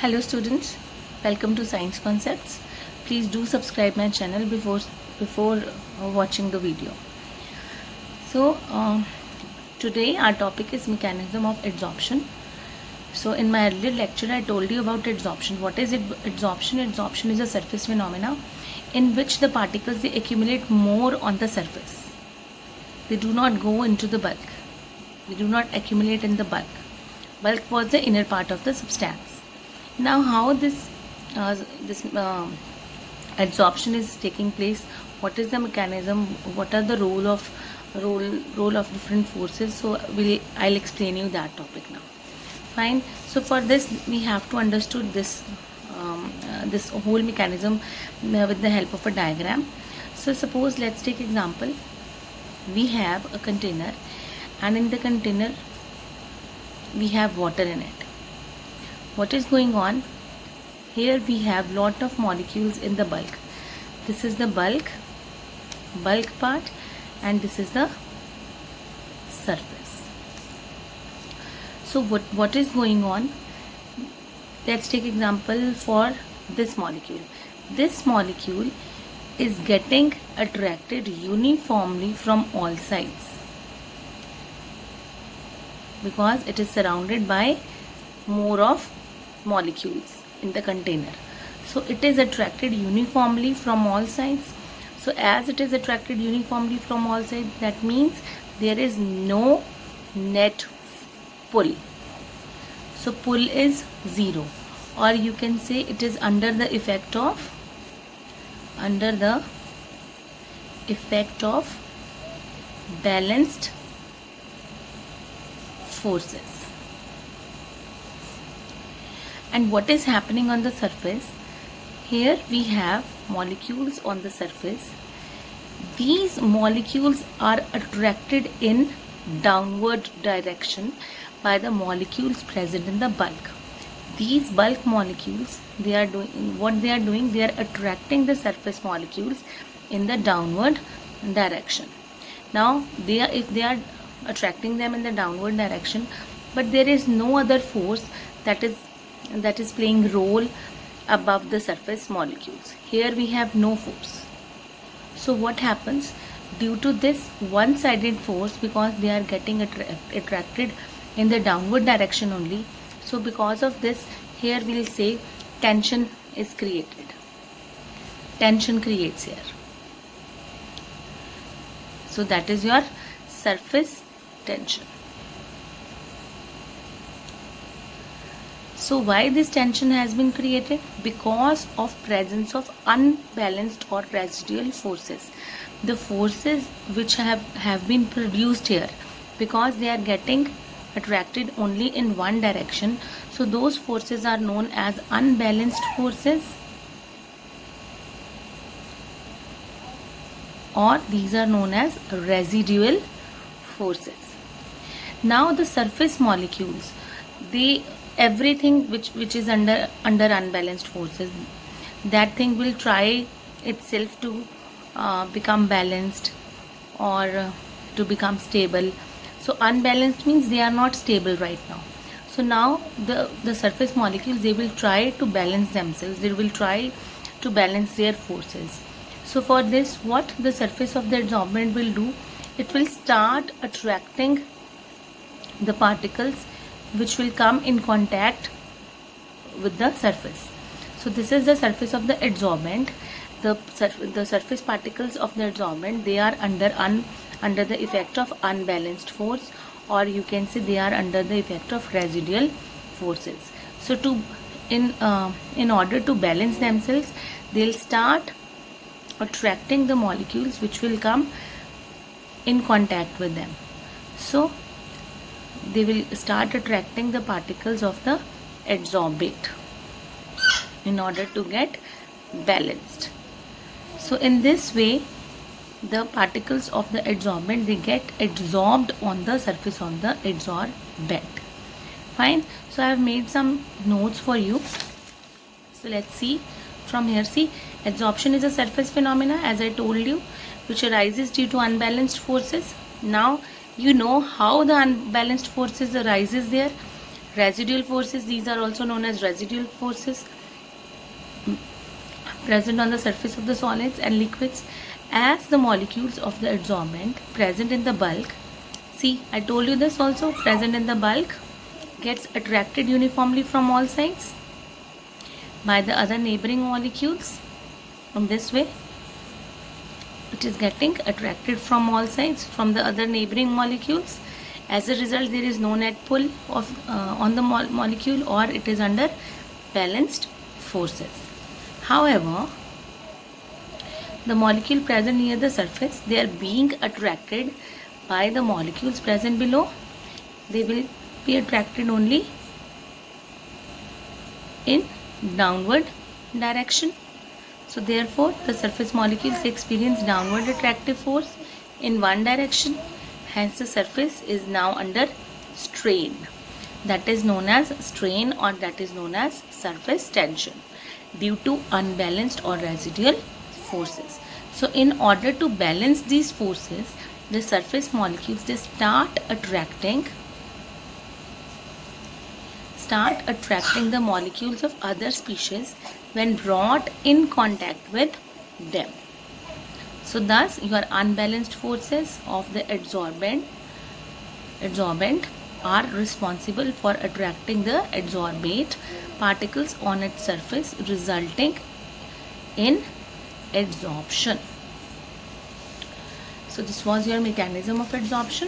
Hello students, welcome to Science Concepts. Please do subscribe my channel before watching the video. So today our topic is mechanism of adsorption. So in my earlier lecture I told you about adsorption. What is adsorption? Adsorption is a surface phenomena in which the particles they accumulate more on the surface. They do not go into the bulk. They do not accumulate in the bulk. Bulk was the inner part of the substance. Now how this adsorption is taking place, what is the mechanism, what are the role of different forces, so I'll explain you that topic now. Fine. So for this we have to understand this this whole mechanism with the help of a diagram. So suppose let's take example, we have a container and in the container we have water in it. What is going on here? We have lot of molecules in the bulk. This is the bulk part and this is the surface. So what is going on? Let's take example for this molecule. This molecule is getting attracted uniformly from all sides because it is surrounded by more of molecules in the container. So it is attracted uniformly from all sides. So as it is attracted uniformly from all sides, that means there is no net pull. So pull is zero, or you can say it is under the effect of balanced forces. And what is happening on the surface? Here we have molecules on the surface. These molecules are attracted in downward direction by the molecules present in the bulk. These bulk molecules, they are attracting the surface molecules in the downward direction. Now if they are attracting them in the downward direction, but there is no other force that is playing role above the surface molecules. Here we have no force. So what happens? Due to this one-sided force, because they are getting attracted in the downward direction only, so because of this, here we will say tension is created. Tension creates here. So that is your surface tension. So why this tension has been created? Because of presence of unbalanced or residual forces. The forces which have been produced here, because they are getting attracted only in one direction, so those forces are known as unbalanced forces, or these are known as residual forces. Now the surface molecules, everything which is under unbalanced forces, that thing will try itself to become balanced or to become stable. So unbalanced means they are not stable right now. So now the surface molecules, they will try to balance themselves, they will try to balance their forces. So for this, what the surface of the adsorbent will do, it will start attracting the particles which will come in contact with the surface. So this is the surface of the adsorbent. The surface particles of the adsorbent, they are under the effect of unbalanced force, or you can say they are under the effect of residual forces. So in order to balance themselves, they'll start attracting the molecules which will come in contact with them. So they will start attracting the particles of the adsorbate in order to get balanced. So in this way, the particles of the adsorbent, they get adsorbed on the surface of the adsorbent. Fine. So I have made some notes for you. So let's see from here. See, adsorption is a surface phenomena, as I told you, which arises due to unbalanced forces. Now you know how the unbalanced forces arises there. Residual forces, these are also known as residual forces present on the surface of the solids and liquids as the molecules of the adsorbent present in the bulk. See, I told you this also, present in the bulk gets attracted uniformly from all sides by the other neighboring molecules. In this way, it is getting attracted from all sides from the other neighboring molecules. As a result, there is no net pull on the molecule, or it is under balanced forces. However, the molecule present near the surface, they are being attracted by the molecules present below. They will be attracted only in downward direction. So therefore, the surface molecules experience downward attractive force in one direction. Hence, the surface is now under strain. That is known as strain, or that is known as surface tension, due to unbalanced or residual forces. So in order to balance these forces, the surface molecules, they start attracting the molecules of other species when brought in contact with them. So thus your unbalanced forces of the adsorbent are responsible for attracting the adsorbate particles on its surface, resulting in adsorption. So this was your mechanism of adsorption.